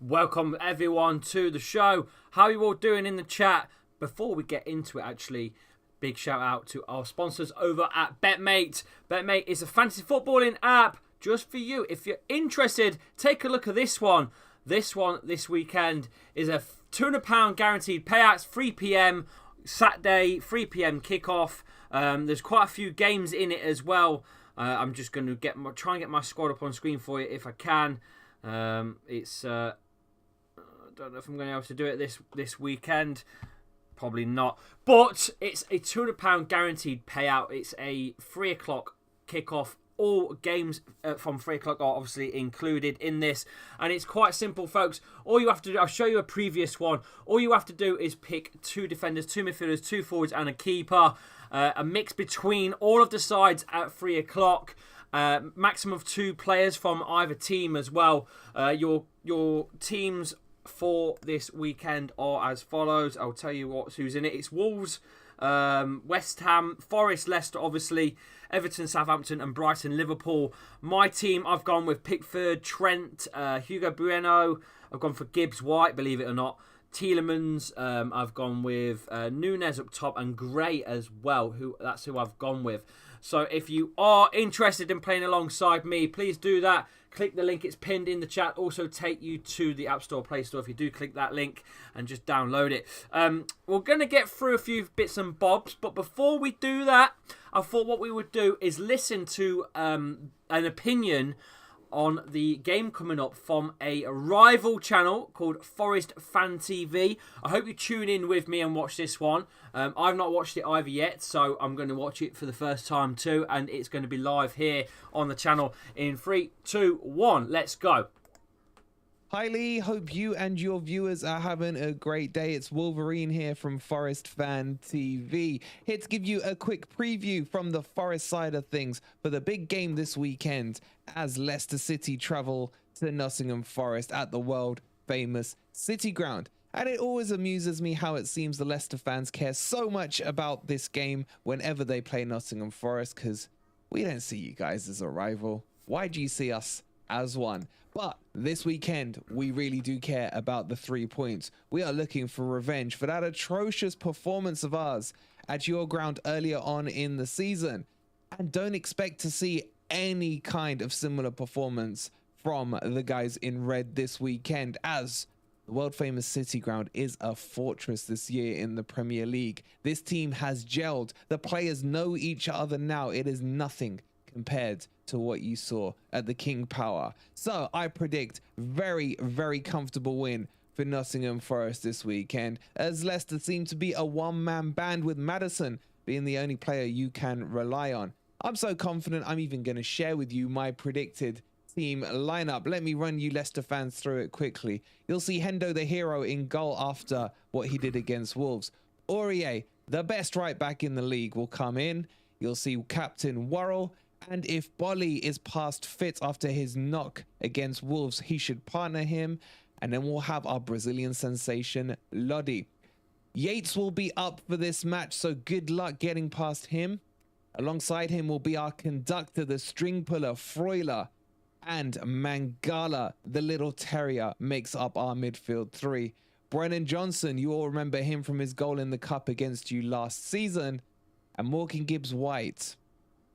Welcome everyone to the show. How are you all doing in the chat? Before we get into it, actually, big shout out to our sponsors over at BetMate. BetMate is a fantasy footballing app just for you. If you're interested, take a look at this one. This weekend is a £200 guaranteed payouts, 3 p.m. Saturday, 3 p.m. kickoff. There's quite a few games in it as well. I'm just going to try and get my squad up on screen for you if I can. I don't know if I'm going to be able to do it this weekend. Probably not. But it's a £200 guaranteed payout. It's a 3 o'clock kickoff. All games from 3 o'clock are obviously included in this. And it's quite simple, folks. All you have to do, I'll show you a previous one. All you have to do is pick 2 defenders, 2 midfielders, 2 forwards and a keeper. A mix between all of the sides at 3 o'clock. Maximum of 2 players from either team as well. Your teams for this weekend are as follows. I'll tell you who's in it. It's Wolves, West Ham, Forest, Leicester, obviously, Everton, Southampton, and Brighton, Liverpool. My team, I've gone with Pickford, Trent, Hugo Bueno. I've gone for Gibbs White, believe it or not. Tielemans, I've gone with Nunes up top and Gray as well. That's who I've gone with. So if you are interested in playing alongside me, please do that. Click the link, it's pinned in the chat. Also take you to the App Store, Play Store if you do click that link and just download it. We're going to get through a few bits and bobs, but before we do that, I thought what we would do is listen to an opinion on the game coming up from a rival channel called Forest Fan TV. I hope you tune in with me and watch this one. I've not watched it either yet, so I'm going to watch it for the first time too, and it's going to be live here on the channel in 3, 2, 1. Let's go. Hi Lee, hope you and your viewers are having a great day. It's Wolverine here from Forest Fan TV. Here to give you a quick preview from the Forest side of things for the big game this weekend as Leicester City travel to Nottingham Forest at the world famous City Ground. And it always amuses me how it seems the Leicester fans care so much about this game whenever they play Nottingham Forest, because we don't see you guys as a rival. Why do you see us as one? But this weekend, we really do care about the 3 points. We are looking for revenge for that atrocious performance of ours at your ground earlier on in the season. And don't expect to see any kind of similar performance from the guys in red this weekend, as the world famous City Ground is a fortress this year in the Premier League. This team has gelled. The players know each other now. It is nothing compared to what you saw at the King Power. So I predict very, very comfortable win for Nottingham Forest this weekend, as Leicester seem to be a one-man band with Maddison being the only player you can rely on. I'm so confident I'm even going to share with you my predicted team lineup. Let me run you Leicester fans through it quickly. You'll see Hendo the hero in goal after what he did against Wolves. Aurier, the best right back in the league, will come in. You'll see Captain Worrell. And if Bolly is past fit after his knock against Wolves, he should partner him. And then we'll have our Brazilian sensation, Lodi. Yates will be up for this match, so good luck getting past him. Alongside him will be our conductor, the string puller, Freuler. And Mangala, the little terrier, makes up our midfield 3. Brennan Johnson, you all remember him from his goal in the cup against you last season. And Morgan Gibbs-White.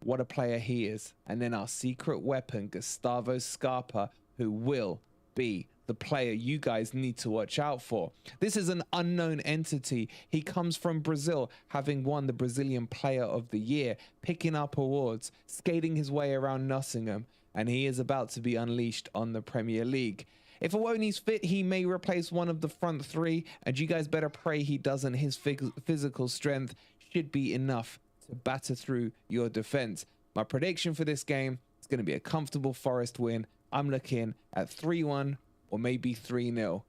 What a player he is. And then our secret weapon, Gustavo Scarpa, who will be the player you guys need to watch out for. This is an unknown entity. He comes from Brazil, having won the Brazilian Player of the Year, picking up awards, skating his way around Nottingham, and he is about to be unleashed on the Premier League. If Awoni's fit, he may replace one of the front 3, and you guys better pray he doesn't. His physical strength should be enough to batter through your defense. My prediction for this game is going to be a comfortable Forest win. I'm looking at 3-1 or maybe 3-0.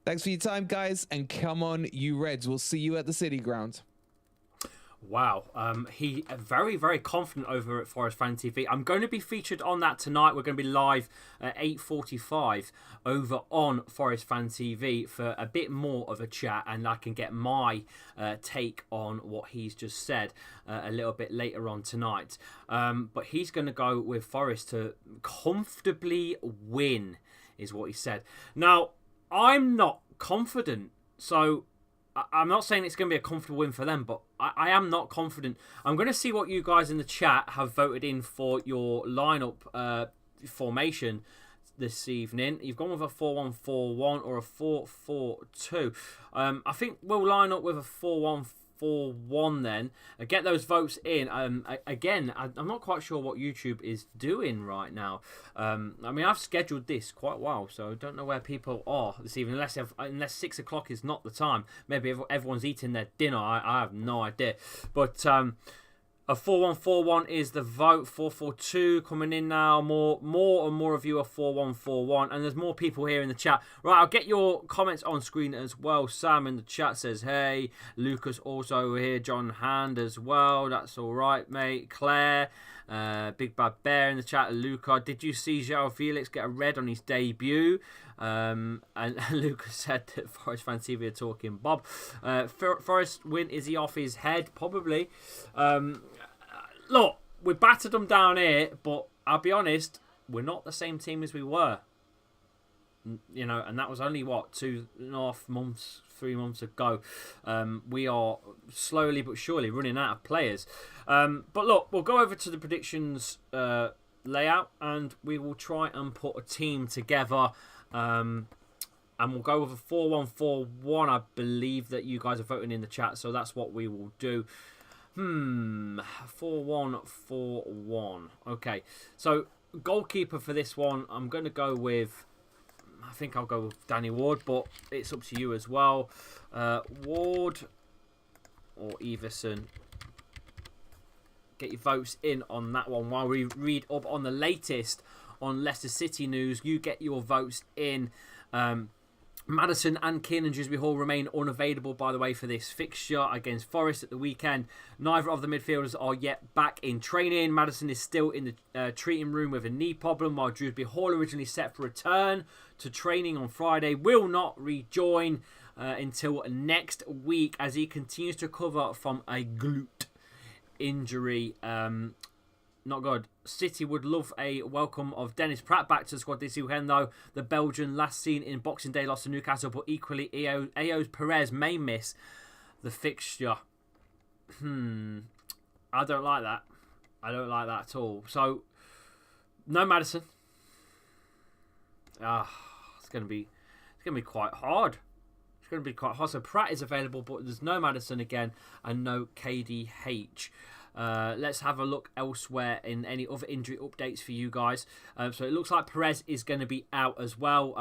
Thanks for your time, guys, and come on, you Reds. We'll see you at the City Ground. Wow, he very, very confident over at Forest Fan TV. I'm going to be featured on that tonight. We're going to be live at 8:45 over on Forest Fan TV for a bit more of a chat, and I can get my take on what he's just said a little bit later on tonight. But he's going to go with Forest to comfortably win, is what he said. Now, I'm not confident. So I'm not saying it's going to be a comfortable win for them, but I am not confident. I'm going to see what you guys in the chat have voted in for your lineup formation this evening. You've gone with a 4-1-4-1 or a 4-4-2. I think we'll line up with a 4-1-4-1 then. Get those votes in. Again, I'm not quite sure what YouTube is doing right now. I mean, I've scheduled this quite well, so I don't know where people are this evening, unless 6 o'clock is not the time. Maybe everyone's eating their dinner. I have no idea. But a 4-1-4-1 is the vote. 4-4-2 coming in now. More and more of you are 4-1-4-1. And there's more people here in the chat. Right, I'll get your comments on screen as well. Sam in the chat says, hey. Lucas also here. John Hand as well. That's all right, mate. Claire. Big Bad Bear in the chat. Luca, did you see João Felix get a red on his debut? And Lucas said that Forest Fan TV are talking Bob. Forest win, is he off his head? Probably. Look, we battered them down here, but I'll be honest, we're not the same team as we were. You know, and that was only, 2.5 months, 3 months ago. We are slowly but surely running out of players. But look, we'll go over to the predictions layout, and we will try and put a team together. And we'll go with a 4-1-4-1. I believe that you guys are voting in the chat, so that's what we will do. 4-1-4-1. Okay, so goalkeeper for this one, I'm going to go with, I think I'll go with Danny Ward, but it's up to you as well. Ward or Everson. Get your votes in on that one while we read up on the latest on Leicester City news. You get your votes in. Maddison and Kiernan Dewsbury Hall remain unavailable, by the way, for this fixture against Forest at the weekend. Neither of the midfielders are yet back in training. Maddison is still in the treating room with a knee problem, while Dewsbury Hall, originally set for return to training on Friday, will not rejoin until next week as he continues to recover from a glute injury. Not good. City would love a welcome of Dennis Pratt back to the squad this weekend, though. The Belgian, last seen in Boxing Day, lost to Newcastle, but equally, Eos Perez may miss the fixture. I don't like that. I don't like that at all. So, no Maddison. It's gonna be quite hard. It's going to be quite hard. So Pratt is available, but there's no Maddison again and no KDH. Let's have a look elsewhere in any other injury updates for you guys. So it looks like Perez is going to be out as well.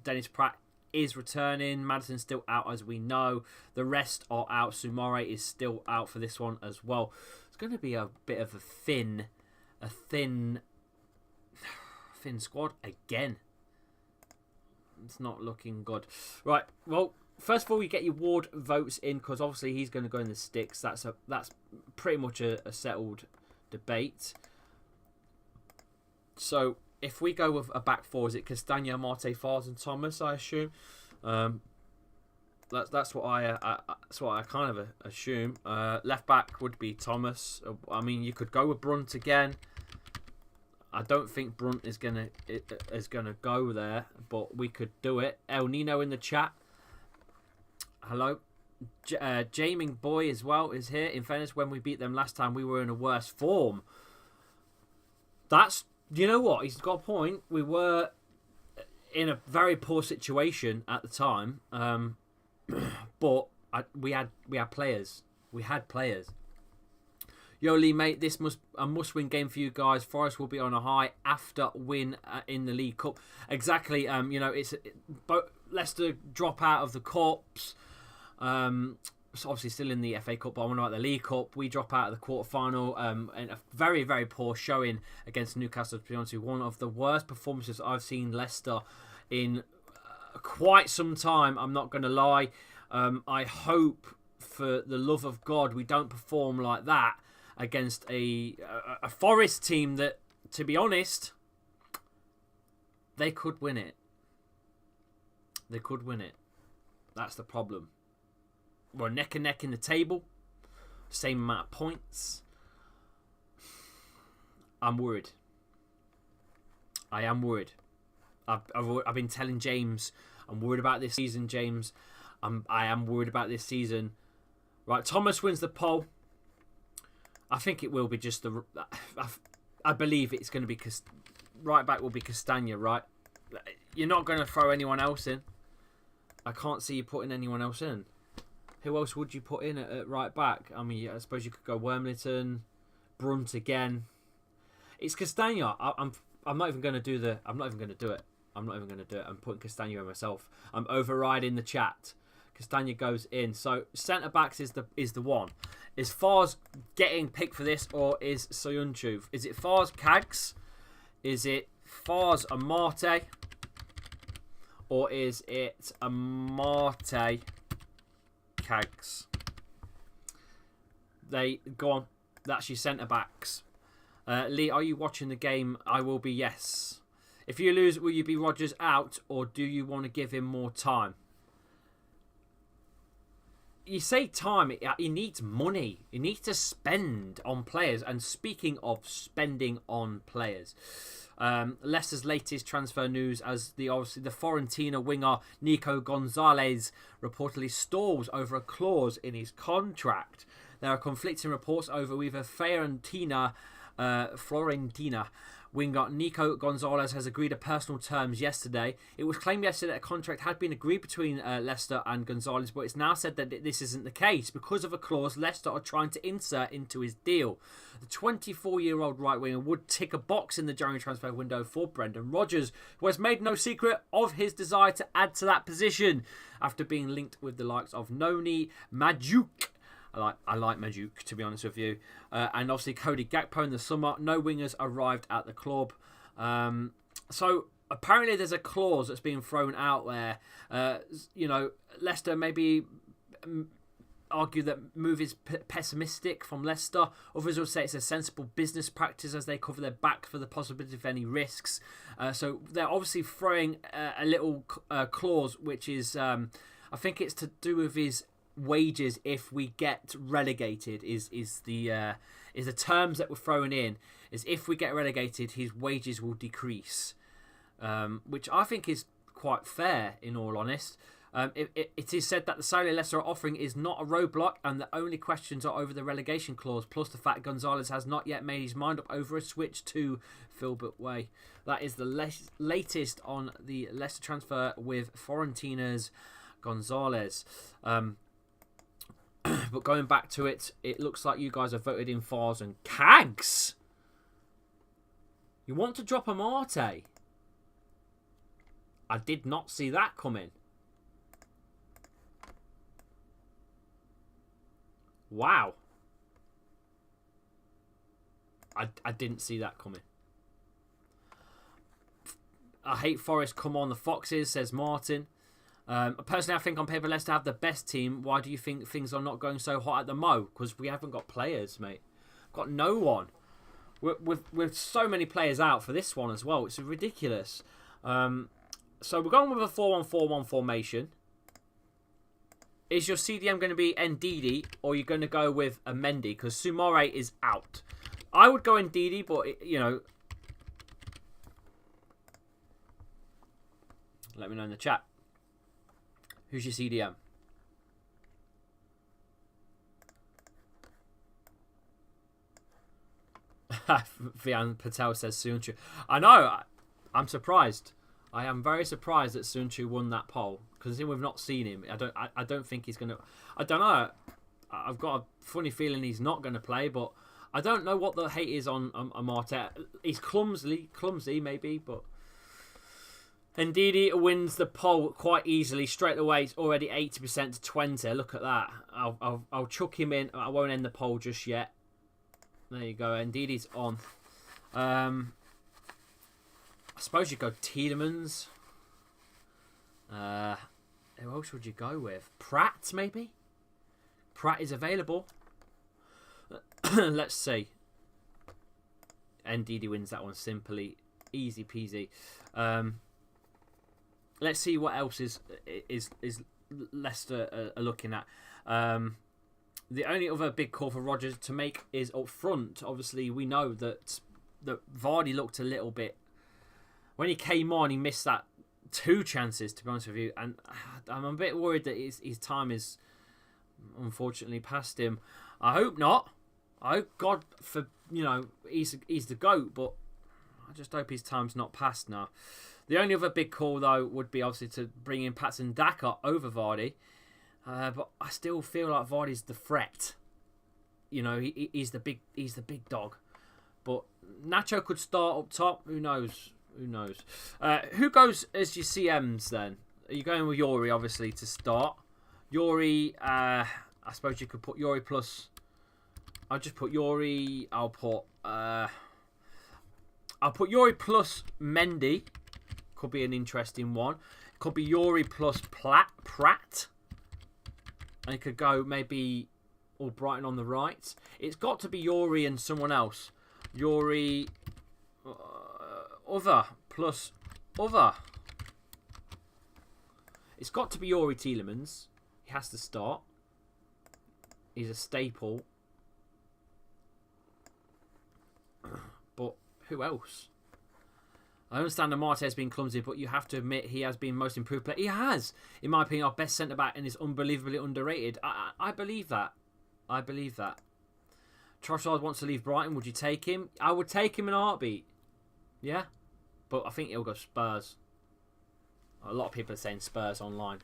Dennis Pratt is returning. Maddison's still out, as we know. The rest are out. Sumare is still out for this one as well. It's going to be a bit of a thin squad again. It's not looking good. Right, well, first of all, you get your Ward votes in, because obviously he's going to go in the sticks. That's pretty much a settled debate. So if we go with a back four, is it Castagna, Marte, Fars, and Thomas? I assume. That's what I kind of assume. Left back would be Thomas. I mean, you could go with Brunt again. I don't think Brunt is gonna go there, but we could do it. El Nino in the chat. Hello. Jaming Boy as well is here. In fairness, when we beat them last time, we were in a worse form. You know what? He's got a point. We were in a very poor situation at the time, but we had players. We had players. Yo, Lee, mate, this a must-win game for you guys. Forest will be on a high after win in the League Cup. Exactly. Leicester drop out of the Cups. It's obviously still in the FA Cup, but I wonder about the League Cup. We drop out of the quarter-final. And a very, very poor showing against Newcastle, to be honest with you. One of the worst performances I've seen Leicester in quite some time. I'm not going to lie. I hope, for the love of God, we don't perform like that against a Forest team that, to be honest, they could win it. They could win it. That's the problem. We're neck and neck in the table. Same amount of points. I'm worried. I am worried. I've been telling James I'm worried about this season, James. I am worried about this season. Right, Thomas wins the poll. I think it will be just the... I believe it's going to be... Right back will be Castagna, right? You're not going to throw anyone else in. I can't see you putting anyone else in. Who else would you put in at right back? I mean, I suppose you could go Wormlington, Brunt again. It's Castagna. I'm not even going to do the... I'm not even going to do it. I'm not even going to do it. I'm putting Castagna in myself. I'm overriding the chat. Castagna goes in. So centre backs is the one. Is Fars getting picked for this, or is Soyuncu? Is it Fars Cags? Is it Fars Amate? Or is it Amate Cags? They go on. That's your centre backs. Lee, are you watching the game? I will be, yes. If you lose, will you be Rodgers out, or do you want to give him more time? You say time, he needs money. He needs to spend on players. And speaking of spending on players, Leicester's latest transfer news as the Fiorentina winger Nico Gonzalez reportedly stalls over a clause in his contract. There are conflicting reports over whether Fiorentina winger Nico Gonzalez has agreed to personal terms yesterday. It was claimed yesterday that a contract had been agreed between Leicester and Gonzalez, but it's now said that this isn't the case because of a clause Leicester are trying to insert into his deal. The 24-year-old right winger would tick a box in the January transfer window for Brendan Rodgers, who has made no secret of his desire to add to that position after being linked with the likes of Noni Majuk. I like Majuk, to be honest with you. And obviously Cody Gakpo in the summer. No wingers arrived at the club. So apparently there's a clause that's being thrown out there. Leicester maybe argue that move is pessimistic from Leicester. Others will say it's a sensible business practice as they cover their back for the possibility of any risks. So they're obviously throwing a little clause, which is, I think it's to do with his wages if we get relegated is the terms that we're throwing in. Is if we get relegated, his wages will decrease, which I think is quite fair in all honest. It is said that the salary Leicester are offering is not a roadblock and the only questions are over the relegation clause, plus the fact Gonzalez has not yet made his mind up over a switch to Filbert Way. That is the latest on the Leicester transfer with Fiorentina's Gonzalez. But going back to it, it looks like you guys have voted in Fars and Cags. You want to drop Amate? I did not see that coming. Wow. I didn't see that coming. I hate Forest. Come on, the Foxes, says Martin. Personally, I think on paper Leicester have the best team. Why do you think things are not going so hot at the Mo? Because we haven't got players, mate. Got no one. With so many players out for this one as well. It's ridiculous. So we're going with a 4-1-4-1 formation. Is your CDM going to be Ndidi or are you going to go with a Mendy? Because Sumare is out. I would go Ndidi, but, let me know in the chat. Who's your CDM? Vian Patel says Sunchu. I know. I'm surprised. I am very surprised that Sunchu won that poll because we've not seen him. I don't think he's going to. I don't know. I've got a funny feeling he's not going to play, but I don't know what the hate is on Amate. He's clumsy maybe, but. Ndidi wins the poll quite easily straight away. It's already 80% to 20. Look at that. I'll chuck him in. I won't end the poll just yet. There you go. Ndidi's on. I suppose you go Tielemans. Who else would you go with? Pratt maybe. Pratt is available. Let's see. Ndidi wins that one simply, easy peasy. Let's see what else is Leicester are looking at. The only other big call for Rodgers to make is up front. Obviously, we know that Vardy looked a little bit... When he came on, he missed that 2 chances, to be honest with you, and I'm a bit worried that his time is unfortunately past him. I hope not. I hope God for he's the GOAT, but I just hope his time's not past now. The only other big call though would be obviously to bring in Patson Daka over Vardy, but I still feel like Vardy's the threat. He's the big dog, but Nacho could start up top. Who knows? Who goes as your CMs then? Are you going with Yori obviously to start? Yori, I suppose you could put Yori plus. I'll just put Yori. I'll put Yori plus Mendy. Could be an interesting one. Could be Yori plus Pratt. And it could go maybe all Brighton on the right. It's got to be Yori and someone else. Yori other plus other. It's got to be Yori Tielemans. He has to start. He's a staple. But who else? I understand that Marte has been clumsy, but you have to admit he has been most improved player. He has, in my opinion, our best centre-back and is unbelievably underrated. I believe that. Trossard wants to leave Brighton. Would you take him? I would take him in a heartbeat. Yeah? But I think he'll go Spurs. A lot of people are saying Spurs online.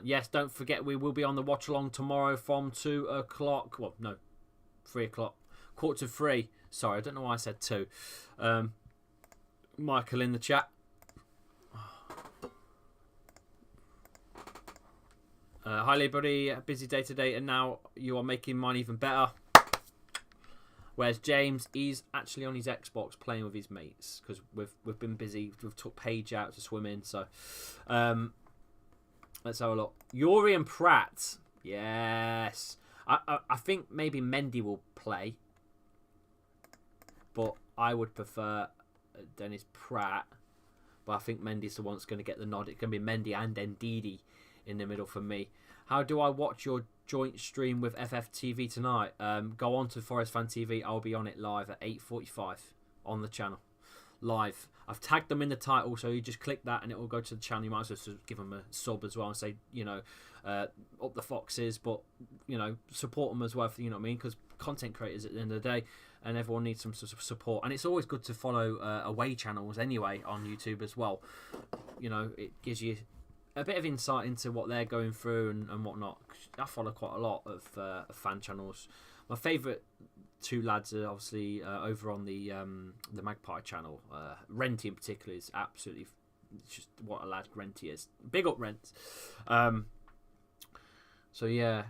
Yes, don't forget we will be on the watch-along tomorrow from 2 o'clock. Well, no, 3 o'clock. 2:45. Sorry, I don't know why I said 2. Michael in the chat. Hi, everybody. Busy day today, and now you are making mine even better. Whereas James, he's actually on his Xbox playing with his mates because we've been busy. We've took Paige out to swim in, so let's have a look. Yuri and Pratt. Yes, I think maybe Mendy will play. But I would prefer Dennis Pratt. But I think Mendy's the one that's going to get the nod. It's going to be Mendy and Ndidi in the middle for me. How do I watch your joint stream with FFTV tonight? Go on to Forest Fan TV. I'll be on it live at 8:45 on the channel. Live. I've tagged them in the title, so you just click that and it will go to the channel. You might as well give them a sub as well and say, up the foxes, but, support them as well, you know what I mean? Because content creators at the end of the day, and everyone needs some sort of support. And it's always good to follow away channels anyway on YouTube as well. It gives you a bit of insight into what they're going through and whatnot. I follow quite a lot of fan channels. My favourite 2 lads are obviously over on the Magpie channel. Renty in particular is absolutely just what a lad Renty is. Big up Rent. So yeah.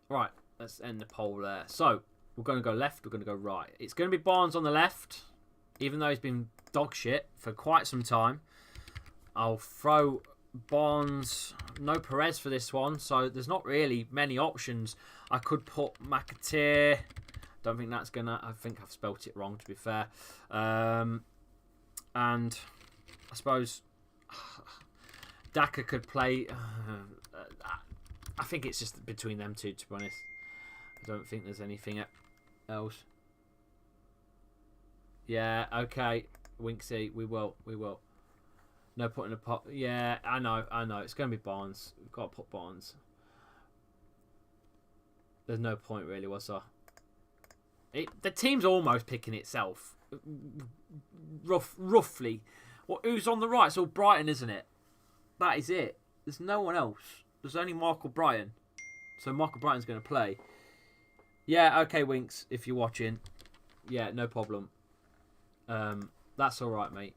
Right, let's end the poll there. So we're going to go left, we're going to go right. It's going to be Barnes on the left, even though he's been dog shit for quite some time. I'll throw Barnes, no Perez for this one, so there's not really many options. I could put McAteer. Don't think that's gonna. I think I've spelt it wrong, to be fair. And I suppose Daka could play. I think it's just between them two, to be honest. I don't think there's anything else. Yeah, okay, Winksy, we will. No putting a pot. Yeah, I know. It's going to be Barnes. We've got to put Barnes. There's no point really, was there? The team's almost picking itself. Roughly. Well, who's on the right? It's all Brighton, isn't it? That is it. There's no one else. There's only Michael Brighton. So Michael Brighton's going to play. Yeah, okay, Winks, if you're watching. Yeah, no problem. That's all right, mate.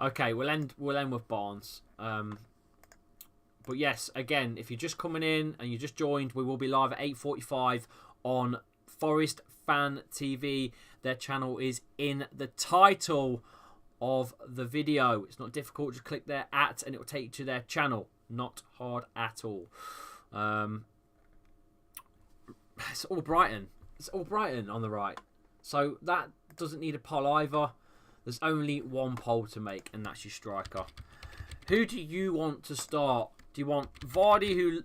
Okay, we'll end with Barnes. But yes, again, if you're just coming in and you just joined, we will be live at 8:45 on Forest Fan TV. Their channel is in the title of the video. It's not difficult. Just click their @ and it will take you to their channel. Not hard at all. It's all Brighton. It's all Brighton on the right. So that doesn't need a poll either. There's only one poll to make, and that's your striker. Who do you want to start? Do you want Vardy, who...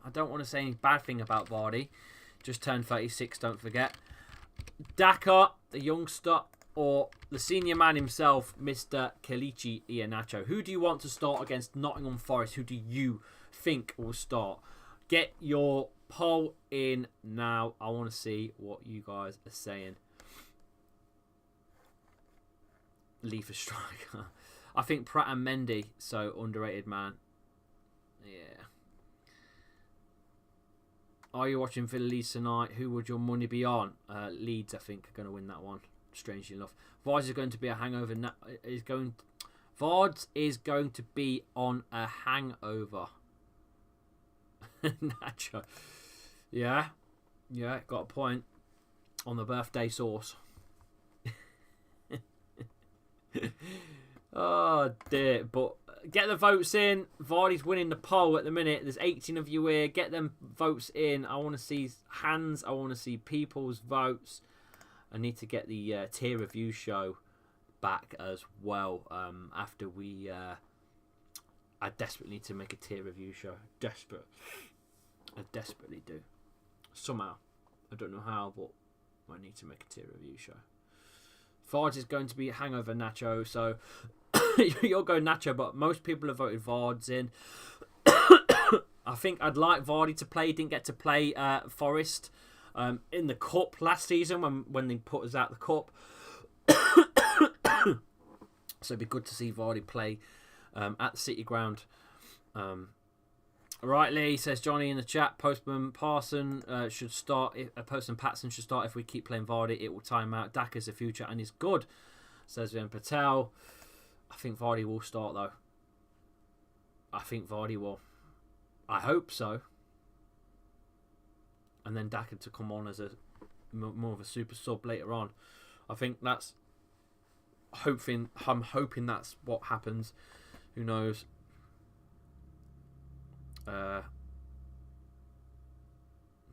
I don't want to say any bad thing about Vardy. Just turned 36, don't forget. Daka, the youngster, or the senior man himself, Mr. Kelechi Iheanacho? Who do you want to start against Nottingham Forest? Who do you think will start? Get your poll in now. I want to see what you guys are saying. Leaf a striker. I think Pratt and Mendy, so underrated man. Yeah. Are you watching Villa Leeds tonight? Who would your money be on? Leeds, I think, are going to win that one. Strangely enough, Vards is going to be a hangover. Vards is going to be on a hangover. Nacho. Yeah, got a point on the birthday sauce. Oh dear, but get the votes in. Vardy's winning the poll at the minute. There's 18 of you here. Get them votes in. I want to see hands. I want to see people's votes. I need to get the tier review show back as well. After we, I desperately need to make a tier review show. Desperate. I desperately do. Somehow, I don't know how, but I need to make a tier review show. Vards is going to be hangover Nacho, so you're going Nacho, but most people have voted Vards in. I think I'd like Vardy to play. He didn't get to play Forest in the cup last season when they put us out the cup. So it'd be good to see Vardy play at the City Ground. Right, Lee says Johnny in the chat. Postman Parson should start. Postman Patson should start if we keep playing Vardy. It will time out. Daka's the future and he's good, says Vin Patel. I think Vardy will start though. I think Vardy will. I hope so. And then Daka to come on as a more of a super sub later on. I think that's I'm hoping that's what happens. Who knows?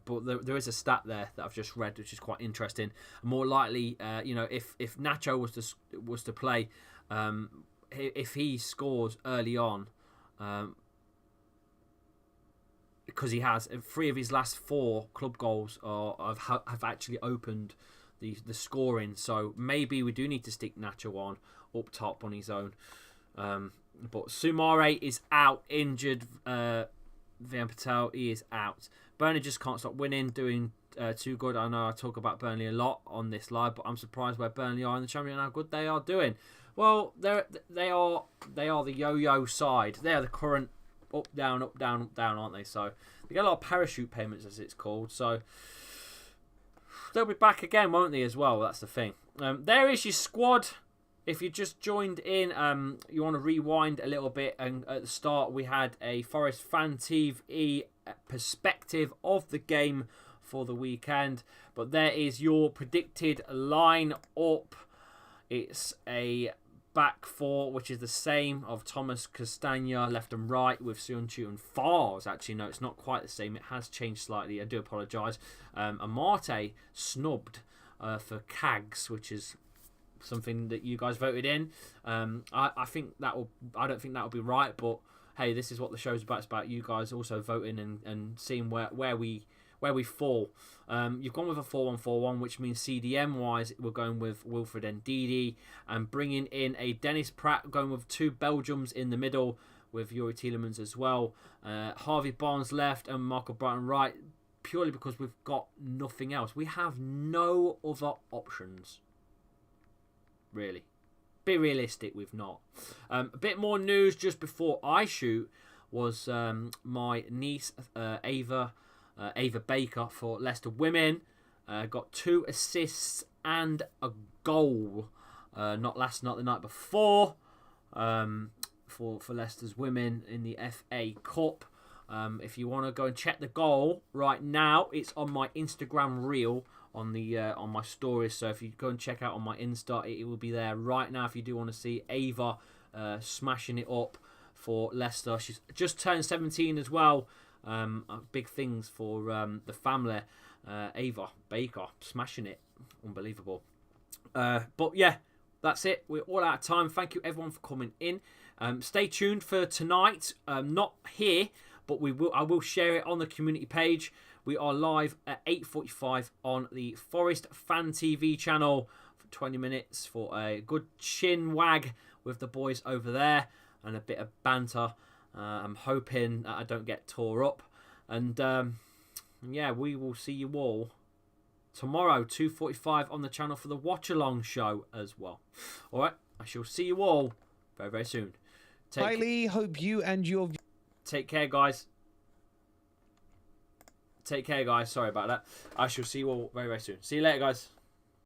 But there is a stat there that I've just read, which is quite interesting. More likely, if Nacho was to play, if he scores early on, because he has 3 of his last 4 club goals have actually opened the scoring. So maybe we do need to stick Nacho on up top on his own. But Sumare is out, injured. Vian Patel, he is out. Burnley just can't stop winning, doing too good. I know I talk about Burnley a lot on this live, but I'm surprised where Burnley are in the Championship and how good they are doing. Well, they are the yo-yo side. They are the current up, down, aren't they? So they get a lot of parachute payments, as it's called. So they'll be back again, won't they, as well? That's the thing. There is your squad. If you just joined in, you want to rewind a little bit. And at the start, we had a Forest Fan TV perspective of the game for the weekend. But there is your predicted line up. It's a back 4, which is the same of Thomas Castagna left and right with Sionchu and Fars. Actually, no, it's not quite the same. It has changed slightly. I do apologise. Amarte snubbed for Cags, which is something that you guys voted in. I think that will. I don't think that will be right, but hey, this is what the show's about. It's about you guys also voting and seeing where we fall. You've gone with a 4-1-4-1, which means CDM wise we're going with Wilfred Ndidi and bringing in a Dennis Pratt, going with 2 Belgiums in the middle with Yuri Tielemans as well. Harvey Barnes left and Michael Brighton right, purely because we've got nothing else. We have no other options. Really, be realistic, we've not. A bit more news just before I shoot was my niece Ava Baker for Leicester Women got 2 assists and a goal. Not the night before. For Leicester's Women in the FA Cup. If you want to go and check the goal right now, it's on my Instagram reel. On my stories, so if you go and check out on my Insta, it will be there right now. If you do want to see Ava smashing it up for Leicester, she's just turned 17 as well. Big things for the family. Ava Baker smashing it, unbelievable. But yeah, that's it. We're all out of time. Thank you everyone for coming in. Stay tuned for tonight. Not here, but I will share it on the community page. We are live at 8:45 on the Forest Fan TV channel 20 minutes for a good chin wag with the boys over there and a bit of banter. I'm hoping that I don't get tore up. And yeah, we will see you all tomorrow, 2:45 on the channel for the watch along show as well. All right, I shall see you all very, very soon. Highly hope you and your take care, guys. Take care, guys. Sorry about that. I shall see you all very, very soon. See you later, guys.